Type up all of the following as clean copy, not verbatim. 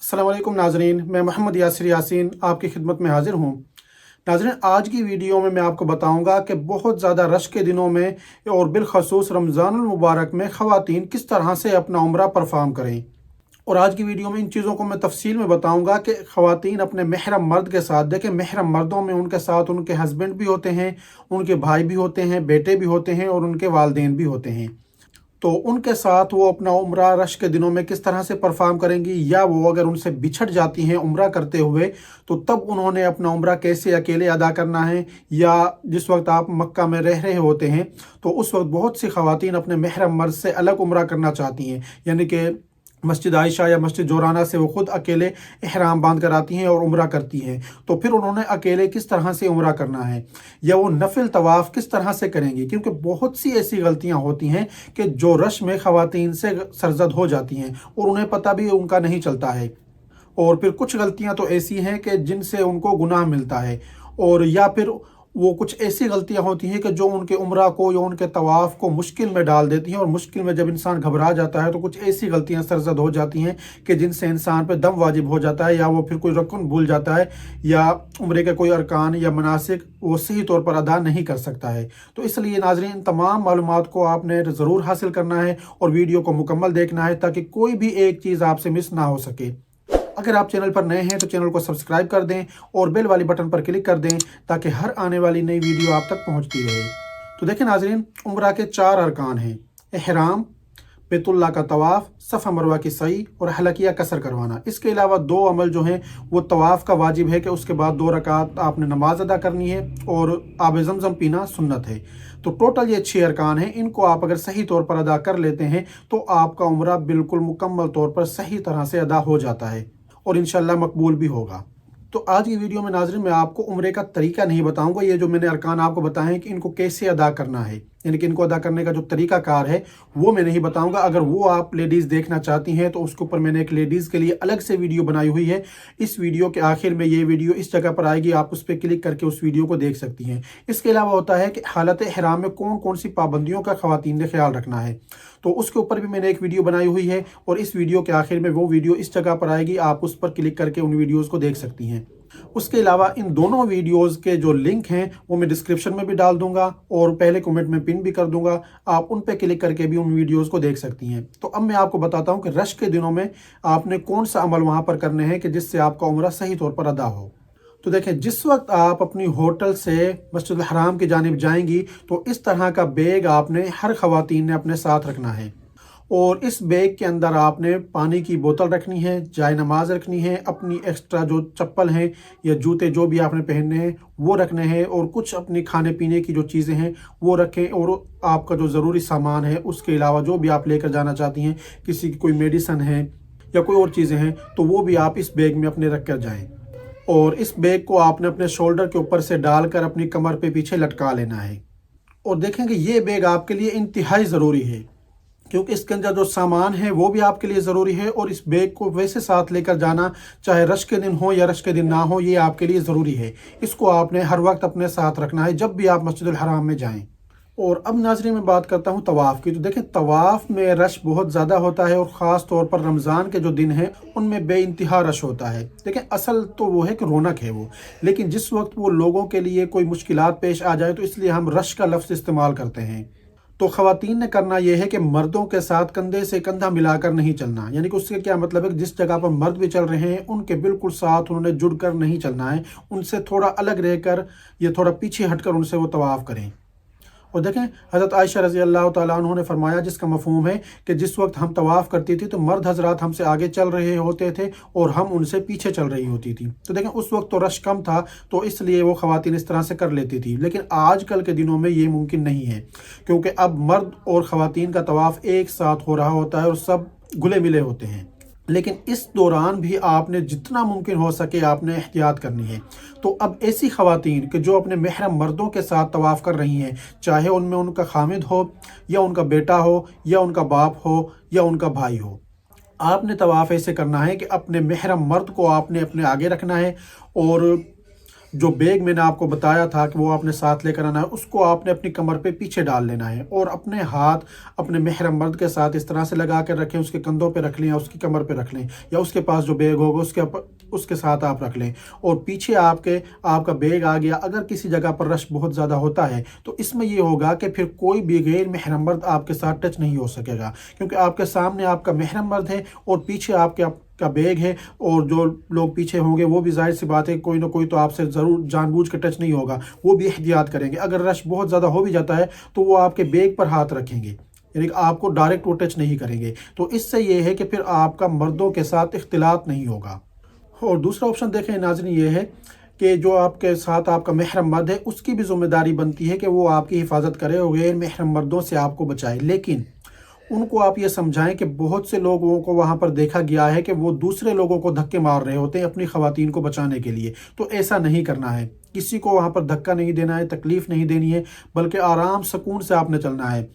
अस्सलाम वालेकुम नाजरीन, मैं मोहम्मद यासिर यासीन आपकी खिदमत में हाजिर हूँ। नाजरीन, आज की वीडियो में मैं आपको बताऊंगा कि बहुत ज़्यादा रश के दिनों में और बिलखसूस रमज़ानुल मुबारक में ख़वातीन किस तरह से अपना उम्रा परफॉर्म करें। और आज की वीडियो में इन चीज़ों को मैं तफसील में बताऊंगा कि ख़वातीन अपने महरम मर्द के साथ, देखें महरम मर्दों में उनके साथ उनके हस्बैंड भी होते हैं, उनके भाई भी होते हैं, बेटे भी होते हैं और उनके वालदेन भी होते हैं। तो उनके साथ वो अपना उम्रा रश के दिनों में किस तरह से परफॉर्म करेंगी, या वो अगर उनसे बिछड़ जाती हैं उम्रा करते हुए तो तब उन्होंने अपना उम्रा कैसे अकेले अदा करना है। या जिस वक्त आप मक्का में रह रहे होते हैं तो उस वक्त बहुत सी ख़वातीन अपने महरम मर्द से अलग उम्रा करना चाहती हैं, यानी कि मस्जिद आयशा या मस्जिद जोराना से वो खुद अकेले इहराम बांध कर आती हैं और उम्रा करती हैं। तो फिर उन्होंने अकेले किस तरह से उम्रा करना है, या वो नफिल तवाफ़ किस तरह से करेंगी, क्योंकि बहुत सी ऐसी गलतियां होती हैं कि जो रश में ख़वातीन से सरजद हो जाती हैं और उन्हें पता भी उनका नहीं चलता है। और फिर कुछ गलतियां तो ऐसी हैं कि जिनसे उनको गुनाह मिलता है, और या फिर वो कुछ ऐसी गलतियां होती हैं कि जो उनके उम्रा को या उनके तवाफ़ को मुश्किल में डाल देती हैं। और मुश्किल में जब इंसान घबरा जाता है तो कुछ ऐसी गलतियां सरजद हो जाती हैं कि जिनसे इंसान पर दम वाजिब हो जाता है, या वो फिर कोई रकन भूल जाता है, या उम्रे के कोई अरकान या मनासिक वो सही तौर पर अदा नहीं कर सकता है। तो इसलिए नाज़रीन, इन तमाम मालूमात को आपने ज़रूर हासिल करना है और वीडियो को मुकम्मल देखना है ताकि कोई भी एक चीज़ आपसे मिस ना हो सके। अगर आप चैनल पर नए हैं तो चैनल को सब्सक्राइब कर दें और बेल वाली बटन पर क्लिक कर दें ताकि हर आने वाली नई वीडियो आप तक पहुंचती रहे। तो देखें नाजरीन, उम्रा के 4 अरकान हैं: एहराम, बैतुल्लाह का तवाफ़, सफ़ा मरवा की सई और हलकिया कसर करवाना। इसके अलावा 2 अमल जो हैं वो तवाफ़ का वाजिब है कि उसके बाद 2 रकात आपने नमाज अदा करनी है और आब ज़मज़म पीना सुन्नत है। तो टोटल ये 6 अरकान हैं। इनको आप अगर सही तौर पर अदा कर लेते हैं तो आपका उम्रा बिल्कुल मुकम्मल तौर पर सही तरह से अदा हो जाता है और इंशाल्लाह मकबूल भी होगा। तो आज की वीडियो में नाज़रीन मैं आपको उम्रे का तरीका नहीं बताऊंगा। ये जो मैंने अरकान आपको बताए हैं कि इनको कैसे अदा करना है, यानी कि इनको अदा करने का जो तरीका कार है वो मैं नहीं बताऊंगा। अगर वो आप लेडीज़ देखना चाहती हैं तो उसके ऊपर मैंने एक लेडीज़ के लिए अलग से वीडियो बनाई हुई है। इस वीडियो के आखिर में ये वीडियो इस जगह पर आएगी, आप उस पर क्लिक करके उस वीडियो को देख सकती हैं। इसके अलावा होता है कि हालत इहराम में कौन कौन सी पाबंदियों का ख़वातीन ने ख्याल रखना है, तो उसके ऊपर भी मैंने एक वीडियो बनाई हुई है और इस वीडियो के आखिर में वो वीडियो इस जगह पर आएगी, आप उस पर क्लिक करके उन वीडियोज़ को देख सकती हैं। उसके अलावा इन दोनों वीडियोज़ के जो लिंक हैं वो मैं डिस्क्रिप्शन में भी डाल दूंगा और पहले कमेंट में पिन भी कर दूंगा, आप उन पे क्लिक करके भी उन वीडियोज़ को देख सकती हैं। तो अब मैं आपको बताता हूं कि रश के दिनों में आपने कौन सा अमल वहां पर करने हैं कि जिससे आपका उम्रा सही तौर पर अदा हो। तो देखें, जिस वक्त आप अपनी होटल से मस्जिद हराम की जानिब जाएंगी तो इस तरह का बैग आपने हर ख़वातीन ने अपने साथ रखना है, और इस बैग के अंदर आपने पानी की बोतल रखनी है, जाय नमाज रखनी है, अपनी एक्स्ट्रा जो चप्पल हैं या जूते जो भी आपने पहनने हैं वो रखने हैं, और कुछ अपनी खाने पीने की जो चीज़ें हैं वो रखें, और आपका जो ज़रूरी सामान है उसके अलावा जो भी आप लेकर जाना चाहती हैं, किसी की कोई मेडिसन है या कोई और चीज़ें हैं तो वो भी आप इस बैग में अपने रख कर जाएँ। और इस बैग को आपने अपने शोल्डर के ऊपर से डालकर अपनी कमर पे पीछे लटका लेना है। और देखेंगे ये बैग आपके लिए इंतहाई ज़रूरी है क्योंकि इसके अंदर जो सामान है वो भी आपके लिए ज़रूरी है, और इस बैग को वैसे साथ लेकर जाना चाहे रश के दिन हो या रश के दिन ना हो, ये आपके लिए ज़रूरी है। इसको आपने हर वक्त अपने साथ रखना है जब भी आप मस्जिदुल हराम में जाएं। और अब नाज़रीन मैं बात करता हूँ तवाफ़ की। तो देखें, तवाफ़ में रश बहुत ज़्यादा होता है और ख़ास तौर पर रमज़ान के जो दिन हैं उनमें बेइंतहा रश होता है। देखें, असल तो वो है कि रौनक है वो, लेकिन जिस वक्त वो लोगों के लिए कोई मुश्किलात पेश आ जाए तो इसलिए हम रश का लफ्ज़ इस्तेमाल करते हैं। तो ख़वातीन ने करना यह है कि मर्दों के साथ कंधे से कंधा मिलाकर नहीं चलना, यानी कि उसके क्या मतलब है कि जिस जगह पर मर्द भी चल रहे हैं उनके बिल्कुल साथ उन्होंने जुड़कर नहीं चलना है, उनसे थोड़ा अलग रहकर या थोड़ा पीछे हटकर उनसे वो तवाफ़ करें। और देखें, हज़रत आयशा रज़ी अल्लाह तआला अन्हा ने फरमाया, जिसका मफ़हूम है कि जिस वक्त हम तवाफ़ करती थी तो मर्द हज़रात हमसे आगे चल रहे होते थे और हम उनसे पीछे चल रही होती थी। तो देखें, उस वक्त तो रश कम था तो इसलिए वो ख़वातीन इस तरह से कर लेती थी, लेकिन आजकल के दिनों में ये मुमकिन नहीं है क्योंकि अब मर्द और ख़वातीन का तवाफ़ एक साथ हो रहा होता है और सब घुले मिले होते हैं। लेकिन इस दौरान भी आपने जितना मुमकिन हो सके आपने एहतियात करनी है। तो अब ऐसी ख़वातीन कि जो अपने महरम मर्दों के साथ तवाफ़ कर रही हैं, चाहे उनमें उनका खामिद हो या उनका बेटा हो या उनका बाप हो या उनका भाई हो, आपने तवाफ़ ऐसे करना है कि अपने महरम मर्द को आपने अपने आगे रखना है और जो बैग मैंने आपको बताया था कि वो आपने साथ लेकर आना है, उसको आपने अपनी कमर पे पीछे डाल लेना है और अपने हाथ अपने महरम मर्द के साथ इस तरह से लगा कर रखें, उसके कंधों पे रख लें या उसकी कमर पे रख लें या उसके पास जो बैग होगा उसके साथ आप रख लें। और पीछे आपका बैग आ गया। अगर किसी जगह पर रश बहुत ज़्यादा होता है तो इसमें ये होगा कि फिर कोई भी गैर महरम मर्द आपके साथ टच नहीं हो सकेगा, क्योंकि आपके सामने आपका महरम मर्द है और पीछे आपके का बैग है। और जो लोग पीछे होंगे वो भी जाहिर सी बात है कोई ना कोई तो आपसे ज़रूर जानबूझ के टच नहीं होगा, वो भी एहतियात करेंगे। अगर रश बहुत ज़्यादा हो भी जाता है तो वो आपके बैग पर हाथ रखेंगे, यानी आपको डायरेक्ट वो टच नहीं करेंगे। तो इससे ये है कि फिर आपका मर्दों के साथ इख्तिलात नहीं होगा। और दूसरा ऑप्शन देखें नाज़रीन, ये है कि जो आपके साथ आपका महरम मर्द है उसकी भी ज़िम्मेदारी बनती है कि वो आपकी हिफाजत करे और गैर महरम मर्दों से आपको बचाए, लेकिन उनको आप ये समझाएं कि बहुत से लोगों को वहाँ पर देखा गया है कि वो दूसरे लोगों को धक्के मार रहे होते हैं अपनी ख़वातीन को बचाने के लिए। तो ऐसा नहीं करना है, किसी को वहाँ पर धक्का नहीं देना है, तकलीफ़ नहीं देनी है, बल्कि आराम सुकून से आपने चलना है।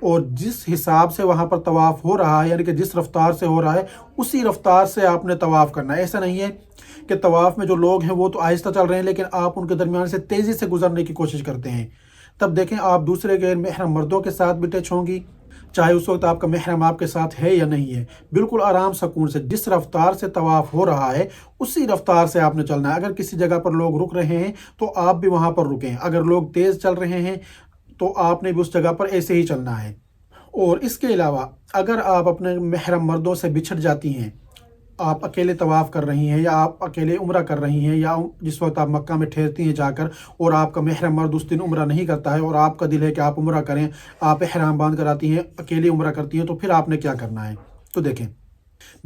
और जिस हिसाब से वहाँ पर तवाफ़ हो रहा है, यानी कि जिस रफ्तार से हो रहा है उसी रफ्तार से आपने तवाफ़ करना है। ऐसा नहीं है कि तवाफ़ में जो लोग हैं वो तो आहिस्ता चल रहे हैं लेकिन आप उनके दरमियान से तेज़ी से गुजरने की कोशिश करते हैं। तब देखें आप दूसरे गैर महरम मर्दों के साथ भी टच होंगी, चाहे उस वक्त आपका महरम आपके साथ है या नहीं है। बिल्कुल आराम सुकून से जिस रफ्तार से तवाफ़ हो रहा है उसी रफ्तार से आपने चलना है। अगर किसी जगह पर लोग रुक रहे हैं तो आप भी वहाँ पर रुकें, अगर लोग तेज़ चल रहे हैं तो आपने भी उस जगह पर ऐसे ही चलना है। और इसके अलावा अगर आप अपने महरम मर्दों से बिछड़ जाती हैं, आप अकेले तवाफ़ कर रही हैं या आप अकेले उम्रा कर रही हैं या जिस वक्त आप मक्का में ठहरती हैं जाकर और आपका महरम मर्द उस दिन उम्रा नहीं करता है और आपका दिल है कि आप उम्रा करें, आप एहराम बांध कर आती हैं, अकेले उम्रा करती हैं, तो फिर आपने क्या करना है? तो देखें,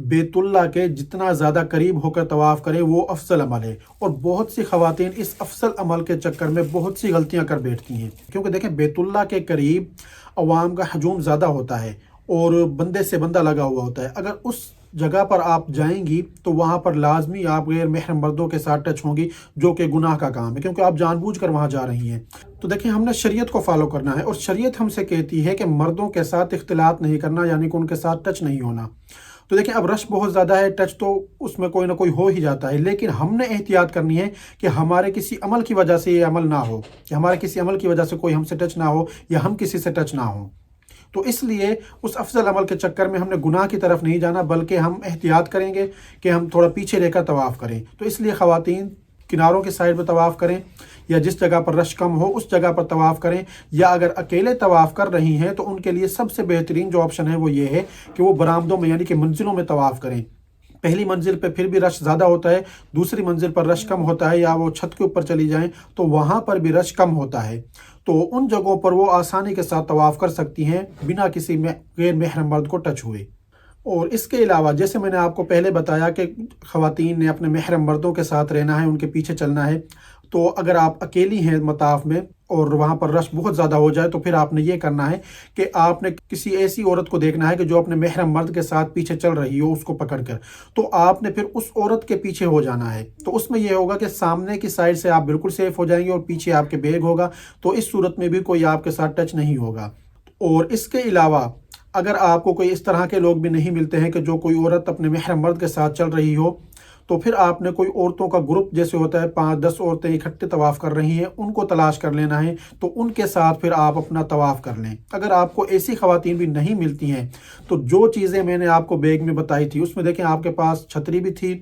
बैतुल्लाह के जितना ज़्यादा करीब होकर तवाफ़ करें वो अफसल अमल है। और बहुत सी ख़वातीन इस अफसल अमल के चक्कर में बहुत सी गलतियाँ कर बैठती हैं, क्योंकि देखें बैतुल्लाह के करीब अवाम का हजूम ज़्यादा होता है और बंदे से बंदा लगा हुआ होता है। अगर उस जगह पर आप जाएंगी तो वहाँ पर लाजमी आप गैर महरम मर्दों के साथ टच होंगी, जो कि गुनाह का काम है, क्योंकि आप जानबूझकर वहाँ जा रही हैं। तो देखिए, हमने शरीयत को फॉलो करना है और शरीयत हमसे कहती है कि मर्दों के साथ इख्तिलात नहीं करना, यानी कि उनके साथ टच नहीं होना। तो देखिए, अब रश बहुत ज़्यादा है, टच तो उसमें कोई ना कोई हो ही जाता है, लेकिन हमने एहतियात करनी है कि हमारे किसी अमल की वजह से ये अमल ना हो, कि हमारे किसी अमल की वजह से कोई हमसे टच ना हो या हम किसी से टच ना हो। तो इसलिए उस अफजल अमल के चक्कर में हमने गुनाह की तरफ नहीं जाना, बल्कि हम एहतियात करेंगे कि हम थोड़ा पीछे रहकर तवाफ़ करें। तो इसलिए ख़वातीन किनारों की साइड पर तवाफ़ करें या जिस जगह पर रश कम हो उस जगह पर तवाफ़ करें, या अगर अकेले तवाफ़ कर रही हैं तो उनके लिए सबसे बेहतरीन जो ऑप्शन है वो ये है कि वो बरामदों में यानी कि मंजिलों में तवाफ़ करें। पहली मंजिल पे फिर भी रश ज़्यादा होता है, दूसरी मंजिल पर रश कम होता है, या वो छत के ऊपर चली जाएं तो वहाँ पर भी रश कम होता है। तो उन जगहों पर वो आसानी के साथ तवाफ़ कर सकती हैं बिना किसी गैर महरम मर्द को टच हुए। और इसके अलावा जैसे मैंने आपको पहले बताया कि ख़वातीन ने अपने महरम मर्दों के साथ रहना है, उनके पीछे चलना है। तो अगर आप अकेली हैं मताफ में और वहाँ पर रश बहुत ज़्यादा हो जाए तो फिर आपने ये करना है कि आपने किसी ऐसी औरत को देखना है कि जो अपने महरम मर्द के साथ पीछे चल रही हो, उसको पकड़ कर। तो आपने फिर उस औरत के पीछे हो जाना है। तो उसमें यह होगा कि सामने की साइड से आप बिल्कुल सेफ हो जाएंगे और पीछे आपके बैग होगा, तो इस सूरत में भी कोई आपके साथ टच नहीं होगा। और इसके अलावा अगर आपको कोई इस तरह के लोग भी नहीं मिलते हैं कि जो कोई औरत अपने महरम मर्द के साथ चल रही हो, तो फिर आपने कोई औरतों का ग्रुप जैसे होता है 5-10 औरतें इकट्ठे तवाफ़ कर रही हैं, उनको तलाश कर लेना है, तो उनके साथ फिर आप अपना तवाफ़ कर लें। अगर आपको ऐसी ख़वातीन भी नहीं मिलती हैं तो जो चीज़ें मैंने आपको बैग में बताई थी उसमें देखें आपके पास छतरी भी थी,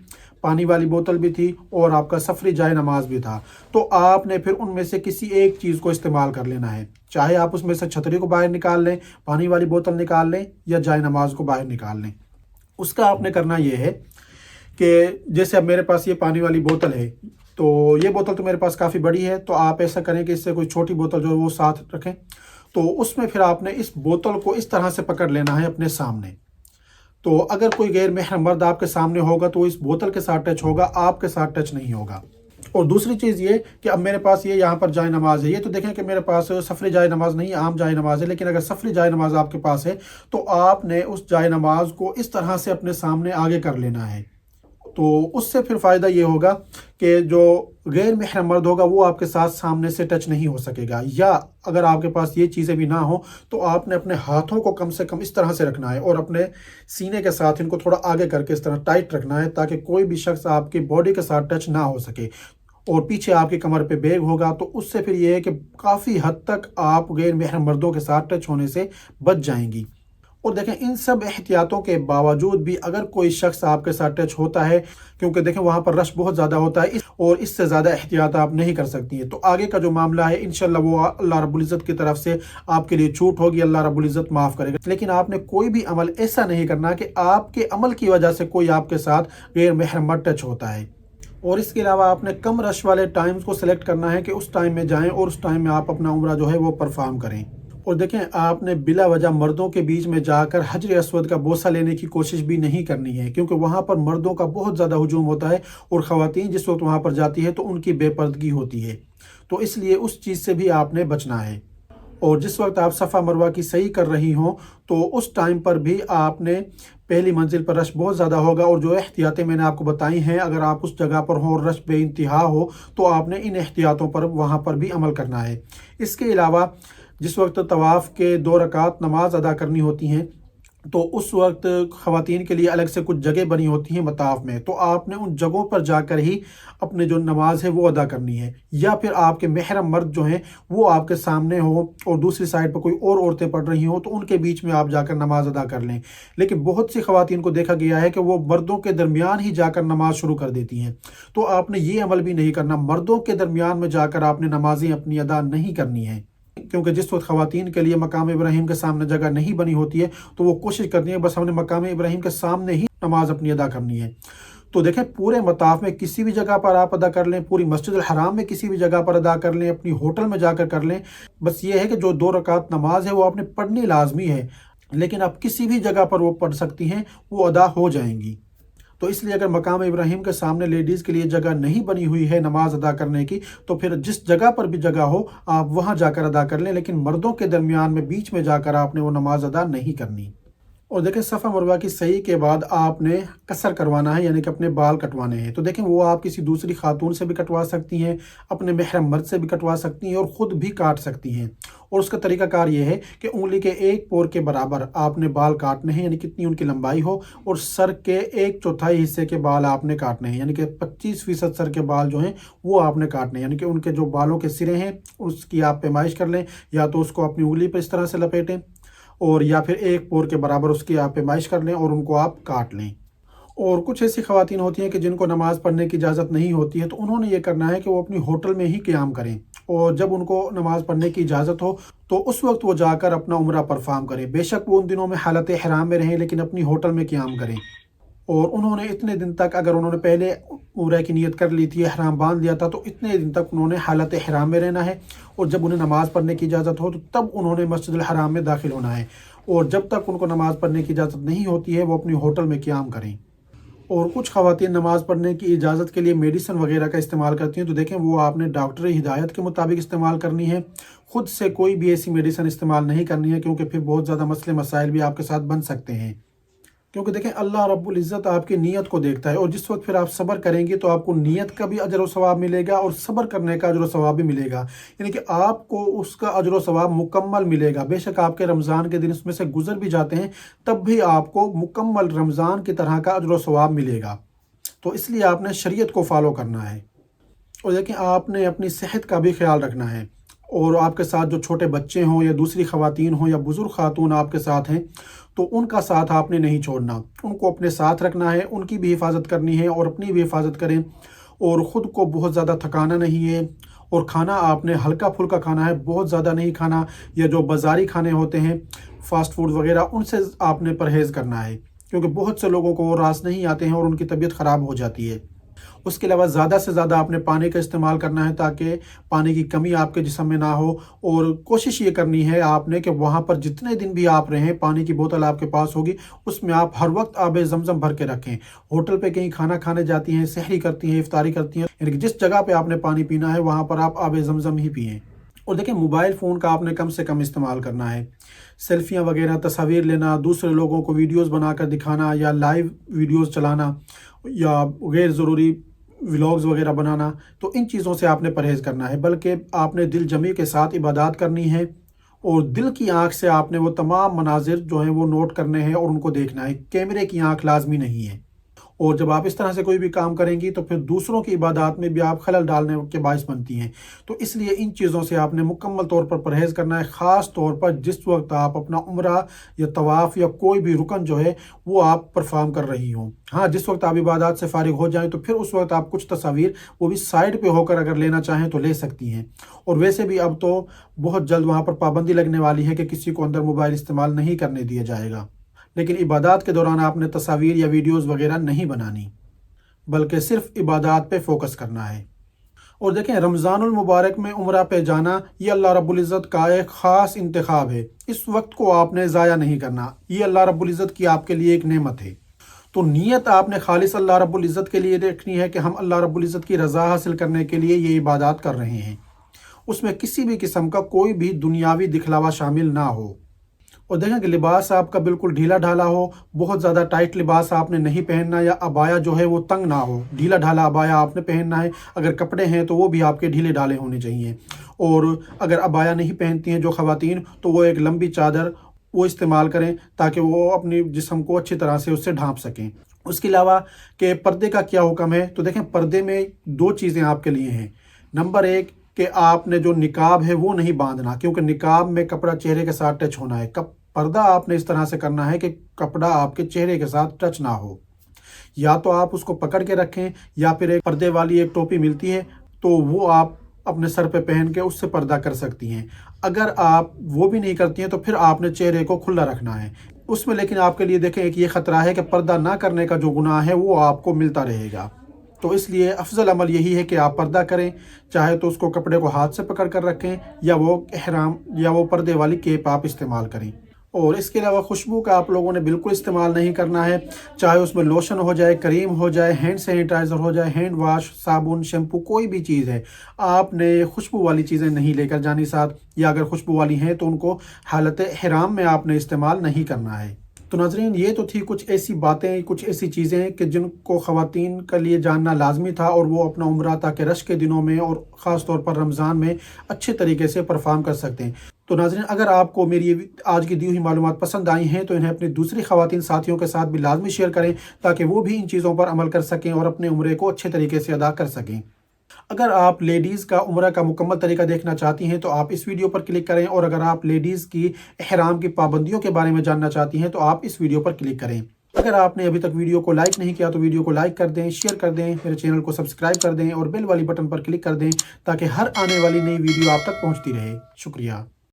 पानी वाली बोतल भी थी और आपका सफरी जाए नमाज भी था। तो आपने फिर उनमें से किसी एक चीज़ को इस्तेमाल कर लेना है, चाहे आप उसमें से छतरी को बाहर निकाल लें, पानी वाली बोतल निकाल लें या जाए नमाज को बाहर निकाल लें। उसका आपने करना ये है कि जैसे अब मेरे पास ये पानी वाली बोतल है, तो ये बोतल तो मेरे पास काफ़ी बड़ी है, तो आप ऐसा करें कि इससे कोई छोटी बोतल जो है वो साथ रखें। तो उसमें फिर आपने इस बोतल को इस तरह से पकड़ लेना है अपने सामने। तो अगर कोई गैर महरम मर्द आपके सामने होगा तो इस बोतल के साथ टच होगा, आपके साथ टच नहीं होगा। और दूसरी चीज़ ये कि अब मेरे पास ये यहाँ पर जाए नमाज है, ये तो देखें कि मेरे पास सफरी जाए नमाज नहीं, आम जाए नमाज है, लेकिन अगर सफरी जाए नमाज आपके पास है तो आपने उस जाए नमाज को इस तरह से अपने सामने आगे कर लेना है। तो उससे फिर फ़ायदा ये होगा कि जो गैर महरम मर्द होगा वो आपके साथ सामने से टच नहीं हो सकेगा। या अगर आपके पास ये चीज़ें भी ना हो तो आपने अपने हाथों को कम से कम इस तरह से रखना है और अपने सीने के साथ इनको थोड़ा आगे करके इस तरह टाइट रखना है, ताकि कोई भी शख्स आपकी बॉडी के साथ टच ना हो सके। और पीछे आपकी कमर पे बैग होगा, तो उससे फिर ये है कि काफ़ी हद तक आप गैर महरम मर्दों के साथ टच होने से बच जाएंगी। और देखें, इन सब एहतियातों के बावजूद भी अगर कोई शख्स आपके साथ टच होता है, क्योंकि देखें वहाँ पर रश बहुत ज़्यादा होता है और इससे ज़्यादा एहतियात आप नहीं कर सकती हैं, तो आगे का जो मामला है इंशाल्लाह वो अल्लाह रब्बुल इज़्ज़त की तरफ से आपके लिए छूट होगी, अल्लाह रब्बुल इज़्ज़त माफ़ करेगा। लेकिन आपने कोई भी अमल ऐसा नहीं करना कि आपके अमल की वजह से कोई आपके साथ गैर महरम टच होता है। और इसके अलावा आपने कम रश वाले टाइम्स को सिलेक्ट करना है कि उस टाइम में जाएं और उस टाइम में आप अपना उम्रा जो है वो परफॉर्म करें। और देखें, आपने बिला वजह मर्दों के बीच में जाकर हजर अस्वद का बोसा लेने की कोशिश भी नहीं करनी है, क्योंकि वहाँ पर मर्दों का बहुत ज़्यादा हुजूम होता है और ख़वातीन जिस वक्त वहाँ पर जाती है तो उनकी बेपर्दगी होती है, तो इसलिए उस चीज़ से भी आपने बचना है। और जिस वक्त आप सफ़ा मरवा की सही कर रही हों तो उस टाइम पर भी आपने पहली मंजिल पर रश बहुत ज़्यादा होगा, और जो एहतियातें मैंने आपको बताई हैं, अगर आप उस जगह पर हो और रश बेइंतहा हो तो आपने इन एहतियातों पर वहाँ पर भी अमल करना है। इसके अलावा जिस वक्त तवाफ़ के 2 रकात नमाज अदा करनी होती हैं तो उस वक्त ख़वातीन के लिए अलग से कुछ जगह बनी होती हैं मताफ़ में, तो आपने उन जगहों पर जाकर ही अपने जो नमाज है वो अदा करनी है, या फिर आपके महरम मर्द जो हैं वो आपके सामने हो और दूसरी साइड पर कोई और औरतें पढ़ रही हों तो उनके बीच में आप जाकर नमाज अदा कर लें। लेकिन बहुत सी ख़वातीन को देखा गया है कि वो मर्दों के दरमियान ही जाकर नमाज शुरू कर देती हैं, तो आपने ये अमल भी नहीं करना। मर्दों के दरमियान में जाकर आपने नमाजें अपनी अदा नहीं करनी है, क्योंकि जिस वक्त ख़वातीन के लिए मकाम इब्राहीम के सामने जगह नहीं बनी होती है तो वो कोशिश करती है बस हमने मकाम इब्राहीम के सामने ही नमाज अपनी अदा करनी है। तो देखें, पूरे मताफ में किसी भी जगह पर आप अदा कर लें, पूरी मस्जिद अल हराम में किसी भी जगह पर अदा कर लें, अपनी होटल में जाकर कर लें, बस ये है कि जो 2 रकात नमाज है वो आपने पढ़नी लाजमी है, लेकिन आप किसी भी जगह पर वो पढ़ सकती हैं, वो अदा हो जाएंगी। तो इसलिए अगर मकाम इब्राहीम के सामने लेडीज़ के लिए जगह नहीं बनी हुई है नमाज अदा करने की, तो फिर जिस जगह पर भी जगह हो आप वहाँ जाकर अदा कर लें, लेकिन मर्दों के दरमियान में बीच में जाकर आपने वो नमाज अदा नहीं करनी। और देखें, सफ़ा मरवा की सही के बाद आपने कसर करवाना है, यानी कि अपने बाल कटवाने हैं। तो देखें, वो आप किसी दूसरी खातून से भी कटवा सकती हैं, अपने महरम मर्द से भी कटवा सकती हैं और ख़ुद भी काट सकती हैं। और उसका तरीक़ाकार ये है कि उंगली के 1 पोर के बराबर आपने बाल काटने हैं, यानी कितनी उनकी लंबाई हो, और सर के 1/4 हिस्से के बाल आपने काटने हैं, यानी कि 25% सर के बाल जो हैं वो आपने काटने हैं। यानी कि उनके जो बालों के सिरे हैं उसकी आप पैमाइश कर लें, या तो उसको अपनी उंगली पर इस तरह से लपेटें और या फिर 1 पोर के बराबर उसकी आप पैमाइश कर लें और उनको आप काट लें। और कुछ ऐसी ख़वातीन होती हैं कि जिनको नमाज़ पढ़ने की इजाज़त नहीं होती है, तो उन्होंने ये करना है कि वो अपनी होटल में ही क़ियाम करें, और जब उनको नमाज़ पढ़ने की इजाज़त हो तो उस वक्त वो जाकर अपना उम्रा परफॉर्म करें। बेशक वो उन दिनों में हालत ihram में रहें, लेकिन अपनी होटल में क़ियाम करें। और उन्होंने इतने दिन तक, अगर उन्होंने पहले उम्रा की नीयत कर ली थी, ihram बांध लिया था, तो इतने दिन तक उन्होंने हालत ihram में रहना है, और जब उन्हें नमाज़ पढ़ने की इजाज़त हो तो तब उन्होंने मस्जिद अल हराम में दाखिल होना है, और जब तक उनको नमाज़ पढ़ने की इजाज़त नहीं होती है वो अपनी होटल में क़ियाम करें। और कुछ ख़वातीन नमाज़ पढ़ने की इजाज़त के लिए मेडिसिन वगैरह का इस्तेमाल करती हैं, तो देखें वो आपने डॉक्टरी हिदायत के मुताबिक इस्तेमाल करनी है, ख़ुद से कोई भी ऐसी मेडिसिन इस्तेमाल नहीं करनी है, क्योंकि फिर बहुत ज़्यादा मसले मसाइल भी आपके साथ बन सकते हैं। क्योंकि देखें, अल्लाह रब्बुल इज़्ज़त आपकी नीयत को देखता है, और जिस वक्त फिर आप सब्र करेंगे तो आपको नीयत का भी अजर व सवाब मिलेगा और सब्र करने का अजर व सवाब भी मिलेगा, यानी कि आपको उसका अजर व सवाब मुकम्मल मिलेगा। बेशक आपके रमज़ान के दिन उसमें से गुजर भी जाते हैं, तब भी आपको मुकम्मल रमज़ान की तरह का अजर व सवाब मिलेगा। तो इसलिए आपने शरीयत को फॉलो करना है। और देखें, आपने अपनी सेहत का भी ख्याल रखना है, और आपके साथ जो छोटे बच्चे हों या दूसरी ख़वातीन हों या बुज़ुर्ग खातून आपके साथ हैं, तो उनका साथ आपने नहीं छोड़ना, उनको अपने साथ रखना है, उनकी भी हिफाजत करनी है और अपनी भी हिफाजत करें, और ख़ुद को बहुत ज़्यादा थकाना नहीं है। और खाना आपने हल्का फुल्का खाना है, बहुत ज़्यादा नहीं खाना, या जो बाज़ारी खाने होते हैं फ़ास्ट फूड वगैरह उनसे आपने परहेज़ करना है, क्योंकि बहुत से लोगों को वो रास नहीं आते हैं और उनकी तबीयत ख़राब हो जाती है। उसके अलावा ज़्यादा से ज़्यादा आपने पानी का इस्तेमाल करना है, ताकि पानी की कमी आपके जिस्म में ना हो, और कोशिश ये करनी है आपने कि वहाँ पर जितने दिन भी आप रहें पानी की बोतल आपके पास होगी, उसमें आप हर वक्त आब ज़मज़म भर के रखें। होटल पे कहीं खाना खाने जाती हैं, सहरी करती हैं, इफ्तारी करती हैं, यानी कि जिस जगह पर आपने पानी पीना है वहाँ पर आप आब ज़मज़म ही पिएँ। और देखें, मोबाइल फ़ोन का आपने कम से कम इस्तेमाल करना है। सेल्फियाँ वगैरह, तस्वीर लेना, दूसरे लोगों को वीडियोज़ बनाकर दिखाना, या लाइव वीडियोज़ चलाना, या गैर ज़रूरी व्लॉग्स वगैरह बनाना, तो इन चीज़ों से आपने परहेज़ करना है। बल्कि आपने दिल जमी के साथ इबादत करनी है, और दिल की आँख से आपने वो तमाम मनाजिर जो हैं वो नोट करने हैं और उनको देखना है। कैमरे की आँख लाजमी नहीं है। اور جب آپ اس طرح سے کوئی بھی کام کریں گی تو پھر دوسروں کی عبادات میں بھی آپ خلل ڈالنے کے باعث بنتی ہیں۔ تو اس لیے ان چیزوں سے آپ نے مکمل طور پر پرہیز کرنا ہے، خاص طور پر جس وقت آپ اپنا عمرہ یا طواف یا کوئی بھی رکن جو ہے وہ آپ پرفارم کر رہی ہوں۔ ہاں، جس وقت آپ عبادات سے فارغ ہو جائیں تو پھر اس وقت آپ کچھ تصاویر وہ بھی سائڈ پہ ہو کر اگر لینا چاہیں تو لے سکتی ہیں۔ اور ویسے بھی اب تو بہت جلد وہاں پر پابندی لگنے والی ہے کہ کسی کو اندر موبائل استعمال نہیں کرنے دیا جائے گا، لیکن عبادات کے دوران آپ نے تصاویر یا ویڈیوز وغیرہ نہیں بنانی، بلکہ صرف عبادات پہ فوکس کرنا ہے۔ اور دیکھیں، رمضان المبارک میں عمرہ پہ جانا یہ اللہ رب العزت کا ایک خاص انتخاب ہے۔ اس وقت کو آپ نے ضائع نہیں کرنا، یہ اللہ رب العزت کی آپ کے لیے ایک نعمت ہے۔ تو نیت آپ نے خالص اللہ رب العزت کے لیے دیکھنی ہے کہ ہم اللہ رب العزت کی رضا حاصل کرنے کے لیے یہ عبادات کر رہے ہیں، اس میں کسی بھی قسم کا کوئی بھی دنیاوی دکھلاوا شامل نہ ہو۔ اور دیکھیں کہ لباس آپ کا بالکل ڈھیلا ڈھالا ہو، بہت زیادہ ٹائٹ لباس آپ نے نہیں پہننا، یا عبایا جو ہے وہ تنگ نہ ہو، ڈھیلا ڈھالا عبایا آپ نے پہننا ہے۔ اگر کپڑے ہیں تو وہ بھی آپ کے ڈھیلے ڈھالے ہونے چاہیے، اور اگر عبایا نہیں پہنتی ہیں جو خواتین تو وہ ایک لمبی چادر وہ استعمال کریں تاکہ وہ اپنی جسم کو اچھی طرح سے اس سے ڈھانپ سکیں۔ اس کے علاوہ کہ پردے کا کیا حکم ہے، تو دیکھیں پردے میں دو چیزیں آپ کے لیے ہیں۔ نمبر ایک کہ آپ نے جو نقاب ہے وہ نہیں باندھنا، کیونکہ نقاب میں کپڑا چہرے کے ساتھ ٹچ ہونا ہے۔ پردہ آپ نے اس طرح سے کرنا ہے کہ کپڑا آپ کے چہرے کے ساتھ ٹچ نہ ہو، یا تو آپ اس کو پکڑ کے رکھیں، یا پھر ایک پردے والی ایک ٹوپی ملتی ہے تو وہ آپ اپنے سر پہ پہن کے اس سے پردہ کر سکتی ہیں۔ اگر آپ وہ بھی نہیں کرتی ہیں تو پھر آپ نے چہرے کو کھلا رکھنا ہے اس میں، لیکن آپ کے لیے دیکھیں ایک یہ خطرہ ہے کہ پردہ نہ کرنے کا جو گناہ ہے وہ آپ کو ملتا رہے گا۔ تو اس لیے افضل عمل یہی ہے کہ آپ پردہ کریں، چاہے تو اس کو کپڑے کو ہاتھ سے پکڑ کر رکھیں، یا وہ احرام یا وہ پردے والی کیپ آپ استعمال کریں۔ اور اس کے علاوہ خوشبو کا آپ لوگوں نے بالکل استعمال نہیں کرنا ہے، چاہے اس میں لوشن ہو جائے، کریم ہو جائے، ہینڈ سینیٹائزر ہو جائے، ہینڈ واش، صابن، شیمپو، کوئی بھی چیز ہے، آپ نے خوشبو والی چیزیں نہیں لے کر جانی ساتھ، یا اگر خوشبو والی ہیں تو ان کو حالت احرام میں آپ نے استعمال نہیں کرنا ہے۔ تو ناظرین، یہ تو تھی کچھ ایسی باتیں، کچھ ایسی چیزیں کہ جن کو خواتین کے لیے جاننا لازمی تھا، اور وہ اپنا عمرہ تاکہ رش کے دنوں میں اور خاص طور پر رمضان میں اچھے طریقے سے پرفارم کر سکتے ہیں۔ تو ناظرین، اگر آپ کو میری آج کی دی ہوئی معلومات پسند آئی ہیں تو انہیں اپنی دوسری خواتین ساتھیوں کے ساتھ بھی لازمی شیئر کریں، تاکہ وہ بھی ان چیزوں پر عمل کر سکیں اور اپنے عمرے کو اچھے طریقے سے ادا کر سکیں۔ اگر آپ لیڈیز کا عمرہ کا مکمل طریقہ دیکھنا چاہتی ہیں تو آپ اس ویڈیو پر کلک کریں، اور اگر آپ لیڈیز کی احرام کی پابندیوں کے بارے میں جاننا چاہتی ہیں تو آپ اس ویڈیو پر کلک کریں۔ اگر آپ نے ابھی تک ویڈیو کو لائک نہیں کیا تو ویڈیو کو لائک کر دیں، شیئر کر دیں، میرے چینل کو سبسکرائب کر دیں، اور بیل والی بٹن پر کلک کر دیں تاکہ ہر آنے والی نئی ویڈیو آپ تک پہنچتی رہے۔ شکریہ۔